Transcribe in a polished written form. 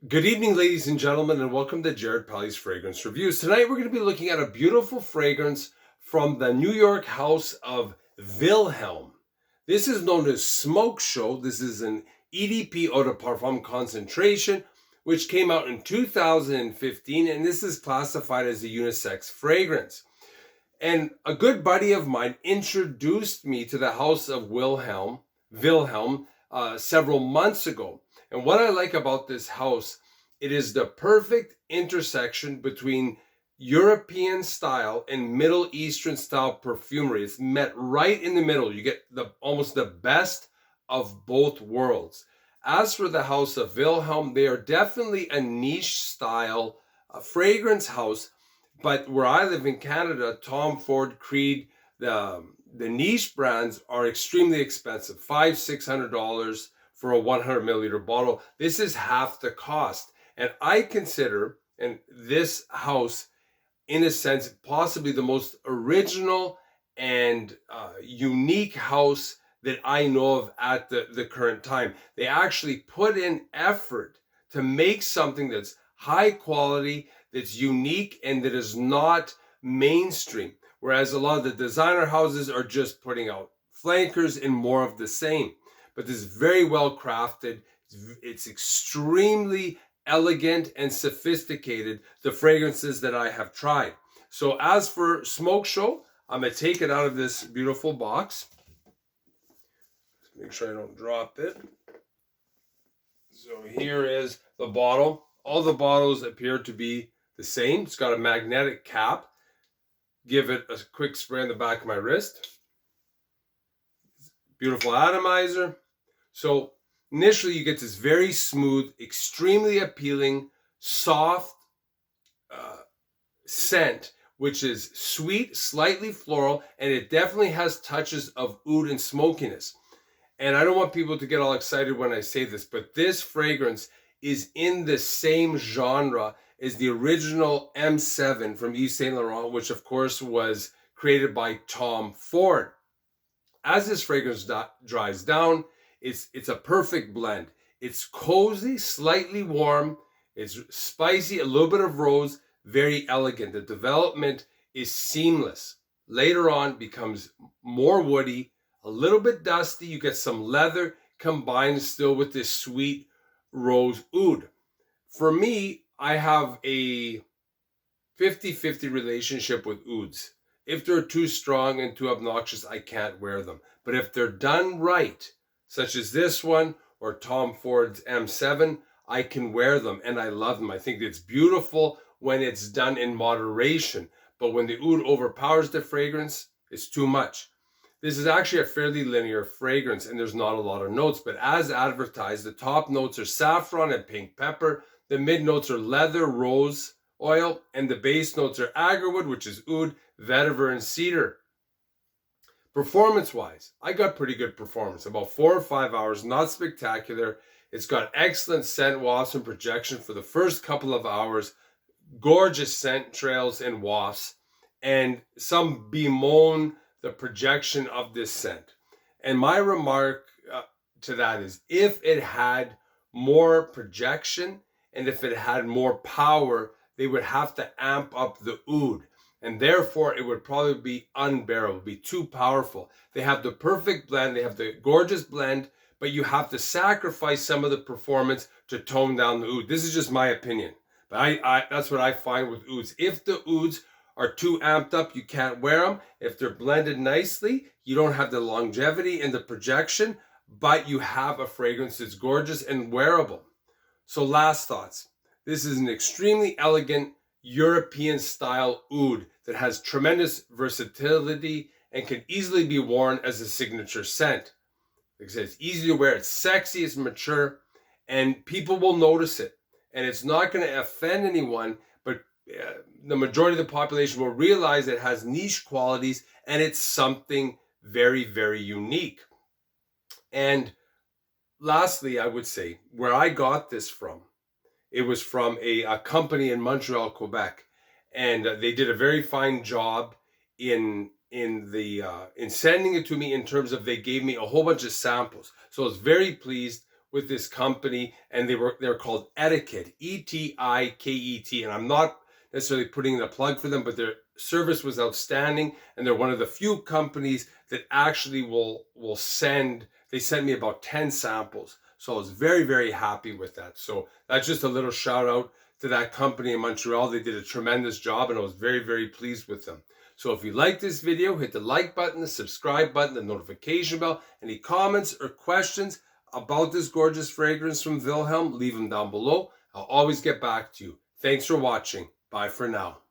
Good evening, ladies and gentlemen, and welcome to Jared Palley's Fragrance Reviews. Tonight, we're going to be looking at a beautiful fragrance from the New York house of Vilhelm. This is known as Smoke Show. This is an EDP Eau de Parfum concentration, which came out in 2015, and this is classified as a unisex fragrance. And a good buddy of mine introduced me to the house of Vilhelm, several months ago. And what I like about this house, it is the perfect intersection between European style and Middle Eastern style perfumery. It's met right in the middle. You get almost the best of both worlds. As for the house of Vilhelm, they are definitely a niche style fragrance house. But where I live in Canada, Tom Ford, Creed, the niche brands are extremely expensive, $500-$600 for a 100 milliliter bottle. This is half the cost. And I consider this house, in a sense, possibly the most original and unique house that I know of at the current time. They actually put in effort to make something that's high quality, that's unique, and that is not mainstream. Whereas a lot of the designer houses are just putting out flankers and more of the same. But this is very well crafted. It's extremely elegant and sophisticated, the fragrances that I have tried. So as for Smoke Show, I'm going to take it out of this beautiful box. Make sure I don't drop it. So here is the bottle. All the bottles appear to be the same. It's got a magnetic cap. Give it a quick spray on the back of my wrist. Beautiful atomizer. So initially you get this very smooth, extremely appealing, soft scent, which is sweet, slightly floral, and it definitely has touches of oud and smokiness. And I don't want people to get all excited when I say this, but this fragrance is in the same genre as the original M7 from Yves Saint Laurent, which of course was created by Tom Ford. As this fragrance dries down, it's a perfect blend. It's cozy, slightly warm, it's spicy, a little bit of rose, very elegant. The development is seamless. Later on, becomes more woody, a little bit dusty. You get some leather combined still with this sweet rose oud. For me, I have a 50-50 relationship with ouds. If they're too strong and too obnoxious, I can't wear them. But if they're done right, such as this one or Tom Ford's M7, I can wear them and I love them. I think it's beautiful when it's done in moderation. But when the oud overpowers the fragrance, it's too much. This is actually a fairly linear fragrance and there's not a lot of notes, but as advertised, the top notes are saffron and pink pepper, the mid notes are leather, rose oil, and the base notes are agarwood, which is oud, vetiver, and cedar. Performance-wise, I got pretty good performance, about 4 or 5 hours, not spectacular. It's got excellent scent wafts and projection for the first couple of hours, gorgeous scent trails and wafts, and some bemoan the projection of this scent. And my remark to that is, if it had more projection and if it had more power, they would have to amp up the oud. And therefore, it would probably be unbearable, be too powerful. They have the perfect blend, they have the gorgeous blend, but you have to sacrifice some of the performance to tone down the oud. This is just my opinion. But I that's what I find with ouds. If the ouds are too amped up, you can't wear them. If they're blended nicely, you don't have the longevity and the projection, but you have a fragrance that's gorgeous and wearable. So last thoughts. This is an extremely elegant European style oud that has tremendous versatility and can easily be worn as a signature scent. Like I said, it's easy to wear, it's sexy, it's mature, and people will notice it. And it's not going to offend anyone, but the majority of the population will realize it has niche qualities and it's something very, very unique. And lastly, I would say where I got this from, it was from a company in Montreal, Quebec, and they did a very fine job in sending it to me in terms of they gave me a whole bunch of samples. So I was very pleased with this company, and they're called Etiquette, Etiket, and I'm not necessarily putting in a plug for them, but their service was outstanding, and they're one of the few companies that actually will send. They sent me about 10 samples, so I was very, very happy with that. So that's just a little shout out to that company in Montreal. They did a tremendous job, and I was very, very pleased with them. So if you like this video, hit the like button, the subscribe button, the notification bell. Any comments or questions about this gorgeous fragrance from Vilhelm, leave them down below. I'll always get back to you. Thanks for watching. Bye for now.